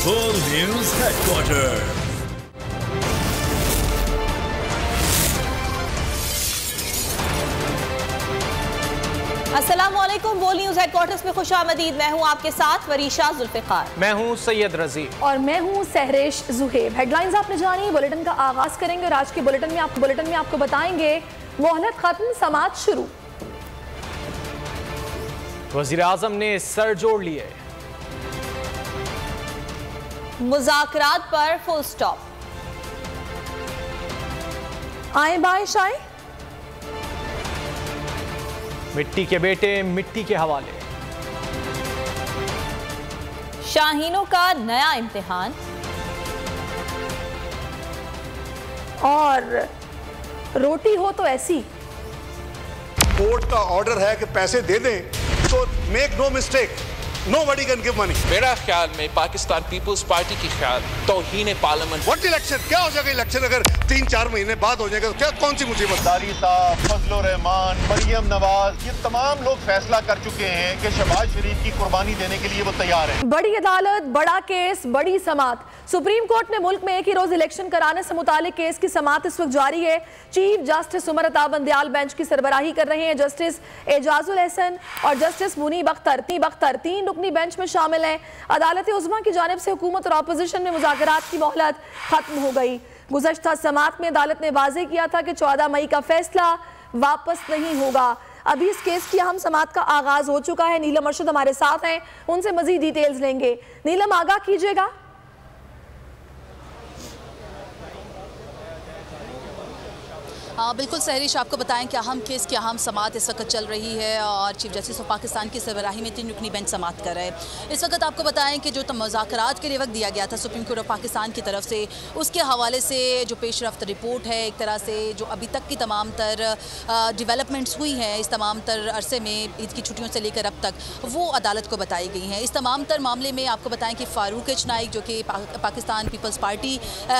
बोल news headquarter. अस्सलामुअलैकुम। बोल न्यूज हेडक्वार्टर्स में खुशामदीद। मैं हूं आपके साथ वरीशा जुल्फिकार। मैं हूं सैयद रजी और मैं हूं सहरेश जुहेब। हेडलाइंस आपने जानी, बुलेटिन का आगाज करेंगे और आज के बुलेटिन में आपको बताएंगे मोहलत खत्म, समाअत शुरू। वजीर आजम ने सर जोड़ लिए, मुज़ाकरात पर फुल स्टॉप। आए बाइश आए, मिट्टी के बेटे मिट्टी के हवाले। शाहीनों का नया इम्तिहान और रोटी हो तो ऐसी। कोर्ट का ऑर्डर है कि पैसे दे दें, तो make no mistake, nobody can give money. मेरा ख्याल में पाकिस्तान पीपल्स पार्टी की ख्याल तौहीन पार्लियामेंट। What election? क्या हो जाएगा इलेक्शन अगर 3-4 महीने बाद हो जाएगा तो क्या, कौन सी मुसीबत? दारी साहब, फजलुर रहमान, मरियम नवाज, ये तमाम लोग फैसला कर चुके हैं कि शहबाज शरीफ की कुर्बानी देने के लिए वो तैयार हैं। बड़ी अदालत, बड़ा केस, बड़ी समाअत। सुप्रीम कोर्ट ने मुल्क में एक ही रोज इलेक्शन कराने से मुतालिक केस की समाअत इस वक्त जारी है। Chief justice Umar Ata Bandial bench की सरबराही कर रहे हैं। जस्टिस एजाजुल हसन और जस्टिस मुनीब अख्तर 3 रुकनी बेंच में शामिल हैं। अदालत उज़्मा की जानिब से हुकूमत और अपोजिशन में मुज़ाकरात की मोहलत खत्म हो गई। गुज़श्ता समाअत में अदालत ने वाज़ेह किया था कि 14 मई का फैसला वापस नहीं होगा। अभी इस केस की अहम समाअत का आगाज हो चुका है। नीलम अरशद हमारे साथ हैं, उनसे मजीद डिटेल्स लेंगे। नीलम, आगाह कीजिएगा। बिल्कुल सहरीश, आपको बताएं कि अहम केस की अहम समाअत इस वक्त चल रही है और चीफ जस्टिस ऑफ पाकिस्तान की सरबराही में 3 रुकनी बेंच समाअत कर रहे हैं। इस वक्त आपको बताएं कि जो मुज़ाकरात के लिए वक्त दिया गया था सुप्रीम कोर्ट ऑफ पाकिस्तान की तरफ से, उसके हवाले से जो पेश रफ्त रिपोर्ट है, एक तरह से जो अभी तक की तमाम तर डिवेलपमेंट्स हुई हैं इस तमाम तर अरसे में, ईद की छुट्टियों से लेकर अब तक, वो अदालत को बताई गई हैं। इस तमाम तर मामले में आपको बताएं कि फ़ारूक एच नाइक जो कि पाकिस्तान पीपल्स पार्टी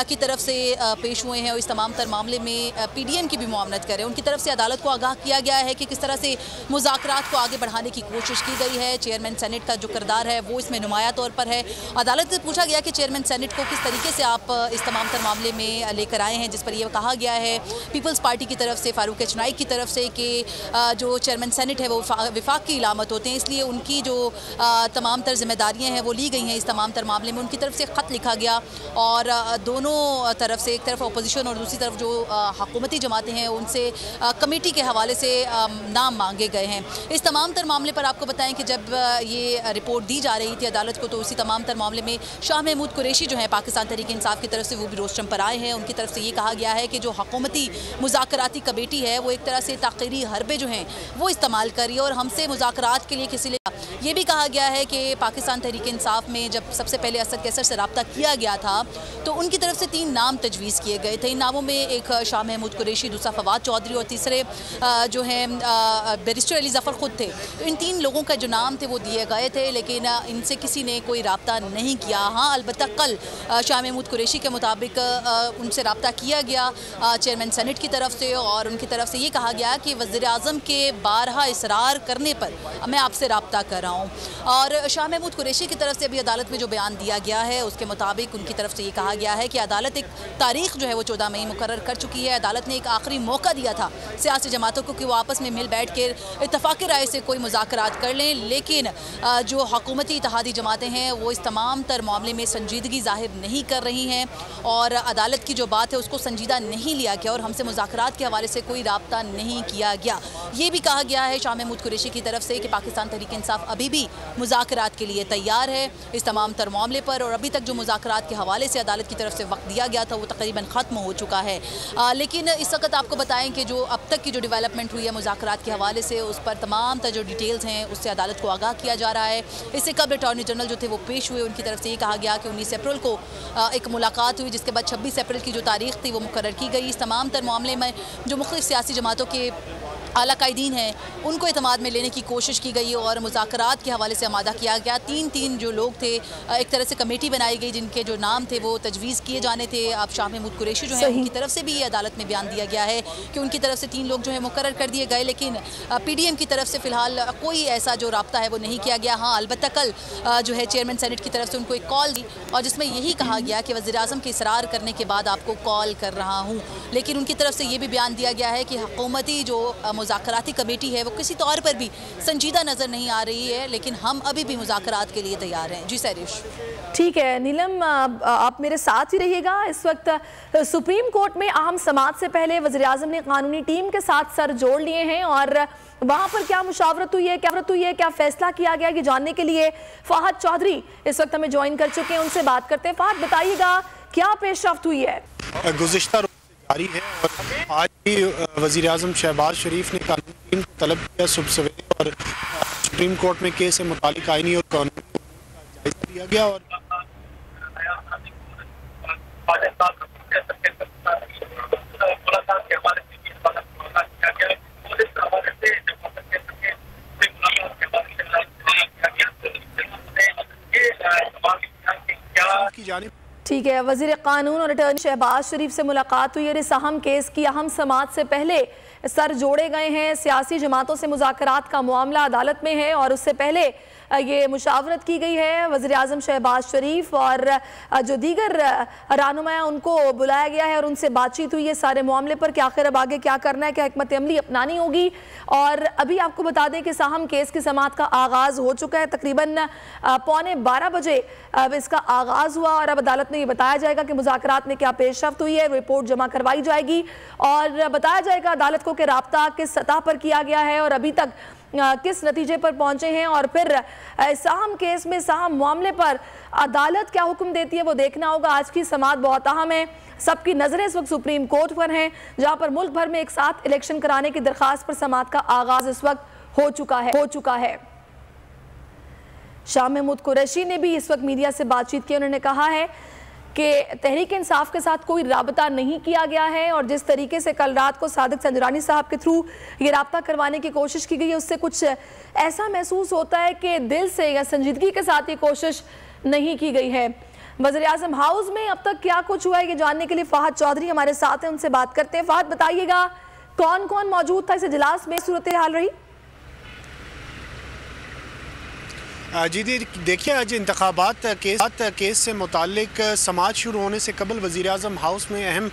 की तरफ से पेश हुए हैं और इस तमाम तर मामले में PDM की भी मुआवनत करें, उनकी तरफ से अदालत को आगाह किया गया है कि किस तरह से मुज़ाकरात को आगे बढ़ाने की कोशिश की गई है। चेयरमैन सेनेट का जो किरदार है वो इसमें नुमाया तौर पर है। अदालत से पूछा गया कि चेयरमैन सेनेट को किस तरीके से आप इस तमाम तर मामले में लेकर आए हैं, जिस पर यह कहा गया है पीपल्स पार्टी की तरफ से, फ़ारूक एच नाइक की तरफ से, कि जो चेयरमैन सेनेट है वो विफाक की इलामत होते हैं, इसलिए उनकी जो तमाम तर जिम्मेदारियाँ हैं वो ली गई हैं इस तमाम तर मामले में। उनकी तरफ से ख़त लिखा गया और दोनों तरफ से, एक तरफ अपोजिशन और दूसरी तरफ जो हुकूमती जमातें हैं, उनसे कमेटी के हवाले से नाम मांगे गए हैं। इस तमाम तर मामले पर आपको बताएं कि जब ये रिपोर्ट दी जा रही थी अदालत को, तो उसी तमाम तर मामले में शाह महमूद कुरैशी जो है पाकिस्तान तहरीक इंसाफ की तरफ से, वो भी रोस्टम पर आए हैं। उनकी तरफ से ये कहा गया है कि जो हुकूमती मुज़ाकराती कमेटी है वो एक तरह से ताक़ीरी हरबे जो हैं वो इस्तेमाल करी और हमसे मुज़ाकरात के लिए किसी लिए। ये भी कहा गया है कि पाकिस्तान तहरीक इंसाफ में जब सबसे पहले असद कैसर से रब्ता किया गया था तो उनकी तरफ से 3 नाम तजवीज़ किए गए थे। इन नामों में एक शाह महमूद कुरैशी, दूसरा फवाद चौधरी और तीसरे जो हैं बैरिस्टर अली ज़फ़र ख़ुद थे। तो इन 3 लोगों का जो नाम थे वो दिए गए थे, लेकिन इनसे किसी ने कोई रब्ता नहीं किया। हाँ, अलबत्ता कल शाह महमूद कुरैशी के मुताबिक उनसे रब्ता किया गया चेयरमैन सेनेट की तरफ से और उनकी तरफ से ये कहा गया कि वज़ीर आज़म के बारहा इसरार करने पर मैं आपसे रब्ता कर रहा हूँ। और शाह महमूद कुरैशी की तरफ से अभी अदालत में जो बयान दिया गया है उसके मुताबिक उनकी तरफ से ये कहा गया है कि अदालत एक तारीख जो है वो 14 मई मुकर्रर कर चुकी है। अदालत ने एक आखिरी मौका दिया था सियासी जमातों को कि वो आपस में मिल बैठ कर इत्तफाक़ी राय से कोई मुज़ाकरात कर लें, लेकिन जो हुकूमती इत्तेहादी जमातें हैं वो इस तमाम तर मामले में संजीदगी ज़ाहिर नहीं कर रही हैं और अदालत की जो बात है उसको संजीदा नहीं लिया गया और हमसे मुज़ाकरात के हवाले से कोई रब्ता नहीं किया गया। ये भी कहा गया है शाह महमूद कुरैशी की तरफ से कि पाकिस्तान तहरीक इंसाफ अभी भी मुज़ाकरात के लिए तैयार है इस तमाम तर मामले पर और अभी तक जो मुज़ाकरात के हवाले से अदालत की तरफ से वक्त दिया गया था वो तकरीबन ख़त्म हो चुका है। लेकिन इस वक्त आपको बताएं कि जो अब तक की जो डेवलपमेंट हुई है मुज़ाकरात के हवाले से, उस पर तमाम तर जो डिटेल्स हैं उससे अदालत को आगाह किया जा रहा है। इससे कबल अटॉर्नी जनरल जो थे वो पेश हुए, उनकी तरफ से ये कहा गया कि 19 अप्रैल को एक मुलाकात हुई, जिसके बाद 26 अप्रैल की जो तारीख थी वो मुकर्रर की गई। इस तमाम तर मामले में जो मुख्तलिफ सियासी जमातों के आला कायदीन हैं उनको एतमाद में लेने की कोशिश की गई और मुज़ाकरात के हवाले से आमादा किया गया। तीन जो लोग थे, एक तरह से कमेटी बनाई गई जिनके जो नाम थे वो तजवीज़ किए जाने थे। अब शाह महमूद कुरैशी जो है उनकी तरफ से भी ये अदालत में बयान दिया गया है कि उनकी तरफ से 3 लोग जो है मुकर्रर कर दिए गए, लेकिन PDM की तरफ से फ़िलहाल कोई ऐसा जो राब्ता है वो नहीं किया गया। हाँ, अलबत्ता कल जो है चेयरमैन सेनेट की तरफ से उनको एक कॉल दी और जिसमें यही कहा गया कि वज़ीर-ए-आज़म के इसरार करने के बाद आपको कॉल कर रहा हूँ, लेकिन उनकी तरफ से ये भी बयान दिया गया है कि हुकूमती जो मुज़ाकराती कमेटी है वो किसी तौर पर भी संजीदा नज़र नहीं आ रही है, लेकिन हम अभी भी मुज़ाकरात के लिए तैयार हैं। जी सैरिश। ठीक है नीलम, आप मेरे साथ ही रहिएगा। इस वक्त सुप्रीम कोर्ट में अहम समाअत से पहले वज़ीर-ए-आज़म ने कानूनी टीम के साथ सर जोड़ लिए हैं और वहां पर क्या मुशावरत हुई है, क्या फैसला किया गया, ये जानने के लिए फ़हद चौधरी इस वक्त हमें ज्वाइन कर चुके हैं। उनसे बात करते हैं। फ़हद, बताइएगा क्या पेशरफ्त हुई है? गुज़िश्ता जारी है और आज भी वज़ीर-ए-आज़म शहबाज शरीफ ने कानूनी टीम को तलब किया सुबह सवेरे और सुप्रीम कोर्ट में केस से मुतालिक आईनी और कानूनी का जायजा लिया गया और ठीक है, वज़ीर कानून और अटॉर्नी शहबाज शरीफ से मुलाकात हुई और इस अहम केस की अहम समाअत से पहले सर जोड़े गए हैं। सियासी जमातों से मुज़ाकरात का मामला अदालत में है और उससे पहले ये मुशावरत की गई है। वज़ीर-ए-आज़म शहबाज शरीफ और जो दीगर रहनुमायाँ उनको बुलाया गया है और उनसे बातचीत हुई है सारे मामले पर कि आखिर अब आगे क्या करना है, क्या हिकमत अमली अपनानी होगी। और अभी आपको बता दें कि इस अहम केस की समाअत का आगाज़ हो चुका है। तकरीबन 11:15 बजे अब इसका आगाज़ हुआ और अब अदालत में ये बताया जाएगा कि मुज़ाकरात में क्या पेशरफ्त हुई है। रिपोर्ट जमा करवाई जाएगी और बताया जाएगा अदालत को कि राब्ता किस सतह पर किया गया है और अभी तक किस नतीजे पर पहुंचे हैं और फिर इस अहम केस में, इस अहम मामले पर अदालत क्या हुक्म देती है वो देखना होगा। आज की समाअत बहुत अहम है, सबकी नज़रें इस वक्त सुप्रीम कोर्ट पर हैं जहां पर मुल्क भर में एक साथ इलेक्शन कराने की दरख्वास्त पर समाअत का आगाज इस वक्त हो चुका है। शाह महमूद कुरैशी ने भी इस वक्त मीडिया से बातचीत की। उन्होंने कहा है कि तहरीक इंसाफ के साथ कोई राबता नहीं किया गया है और जिस तरीके से कल रात को सादिक संजरानी साहब के थ्रू ये राबता करवाने की कोशिश की गई है उससे कुछ ऐसा महसूस होता है कि दिल से या संजीदगी के साथ ये कोशिश नहीं की गई है। वज़ीर-ए-आज़म हाउस में अब तक क्या कुछ हुआ है ये जानने के लिए फ़हद चौधरी हमारे साथ हैं, उनसे बात करते हैं। फ़हद, बताइएगा कौन कौन मौजूद था इस इजलास में, सूरत हाल रही? जी देखिए, आज इंतखाबात केस से मुताल्लिक समाअत शुरू होने से कबल वज़ीर-ए-आज़म हाउस में अहम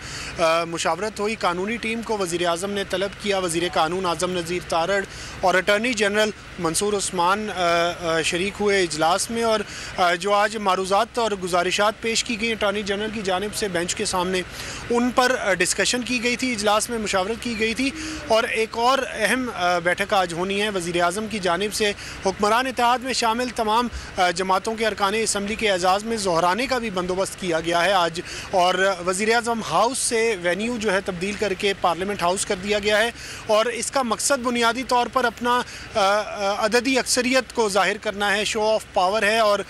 मुशावरत हुई। कानूनी टीम को वज़ीर-ए-आज़म ने तलब किया। वज़ीर कानून आज़म नज़ीर तारड़ और अटॉर्नी जनरल मंसूर उस्मान शरीक हुए इजलास में और जो आज मारूज़ात और गुजारिशात पेश की गई अटॉर्नी जनरल की जानिब से बेंच के सामने, उन पर डिस्कशन की गई थी, इजलास में मुशावरत की गई थी। और एक और अहम बैठक आज होनी है। वज़ीर-ए-आज़म की जानिब से हुक्मरान इत्तेहाद में शामिल तमाम जमातों के अरकान असम्बली के एजाज़ में ज़ोहराने का भी बंदोबस्त किया गया है आज। और वज़ीर-ए-आज़म हाउस से वेन्यू जो है तब्दील करके पार्लियामेंट हाउस कर दिया गया है और इसका मकसद बुनियादी तौर पर अपना अददी अक्सरियत को ज़ाहिर करना है, शो ऑफ पावर है और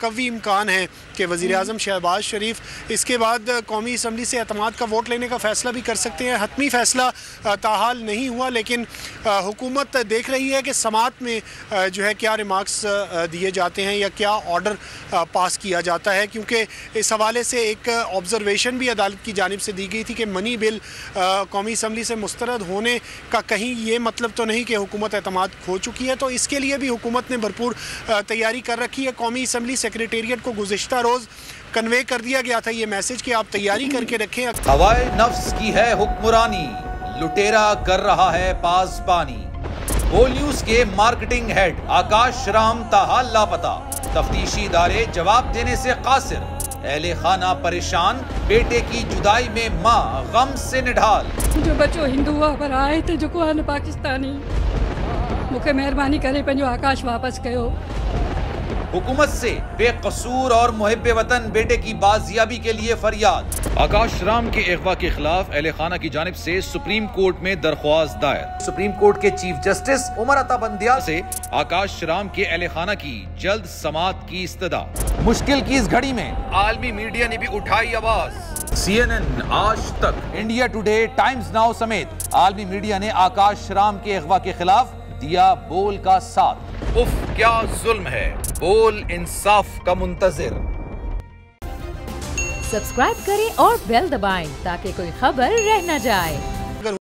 कवी इम्कान है कि वज़ीर-ए-आज़म शहबाज शरीफ इसके बाद कौमी असम्बली से एतमाद का वोट लेने का फ़ैसला भी कर सकते हैं। हतमी फ़ैसला ताहाल नहीं हुआ, लेकिन हुकूमत देख रही है कि समाअत में जो है क्या रिमार्क्स दिए जाते हैं या क्या ऑर्डर पास किया जाता है, क्योंकि इस हवाले से एक ऑब्जर्वेशन भी अदालत की जानिब से दी गई थी कि मनी बिल कौमी असम्बली से मुस्तरद होने का कहीं ये मतलब तो नहीं कि हुकूमत एतमाद खो चुकी है। तो इसके लिए भी हुकूमत ने भरपूर तैयारी कर रखी है। कौमी असम्बली सेक्रेटेरिएट को गुज़िश्ता रोज़ कन्वे कर दिया गया था ये मैसेज कि आप तैयारी करके रखें। हवाए नफ्स की है हुक्मरानी, लुटेरा कर रहा है पासबानी। ओ न्यूज के मार्केटिंग हेड आकाश राम ताहाल लापता, तफ्तीशी इदारे जवाब देने से कासिर। अहले खाना परेशान, बेटे की जुदाई में माँ गम से निढाल। जो बच्चों हिंदू पर आए थे जो को पाकिस्तानी, मुझे मेहरबानी करे पंहिंजो आकाश वापस कयो। हुकूमत से बेकसूर और मुहिब्बे वतन बेटे की बाजियाबी के लिए फरियाद। आकाश राम के अगवा के खिलाफ अहले खाना की जानिब से सुप्रीम कोर्ट में दरख्वास्त दायर। सुप्रीम कोर्ट के चीफ जस्टिस उमर अता बंदियाल से आकाश राम के अहले खाना की जल्द समाअत की इस्तदा। मुश्किल की इस घड़ी में आलमी मीडिया ने भी उठाई आवाज। CNN, आज तक, इंडिया टुडे, टाइम्स नाउ समेत आलमी मीडिया ने आकाश राम के अगवा के खिलाफ दिया बोल का साथ। उफ क्या जुल्म है, बोल इंसाफ का मुंतजिर। सब्सक्राइब करें और बेल दबाएं ताकि कोई खबर रह न जाए।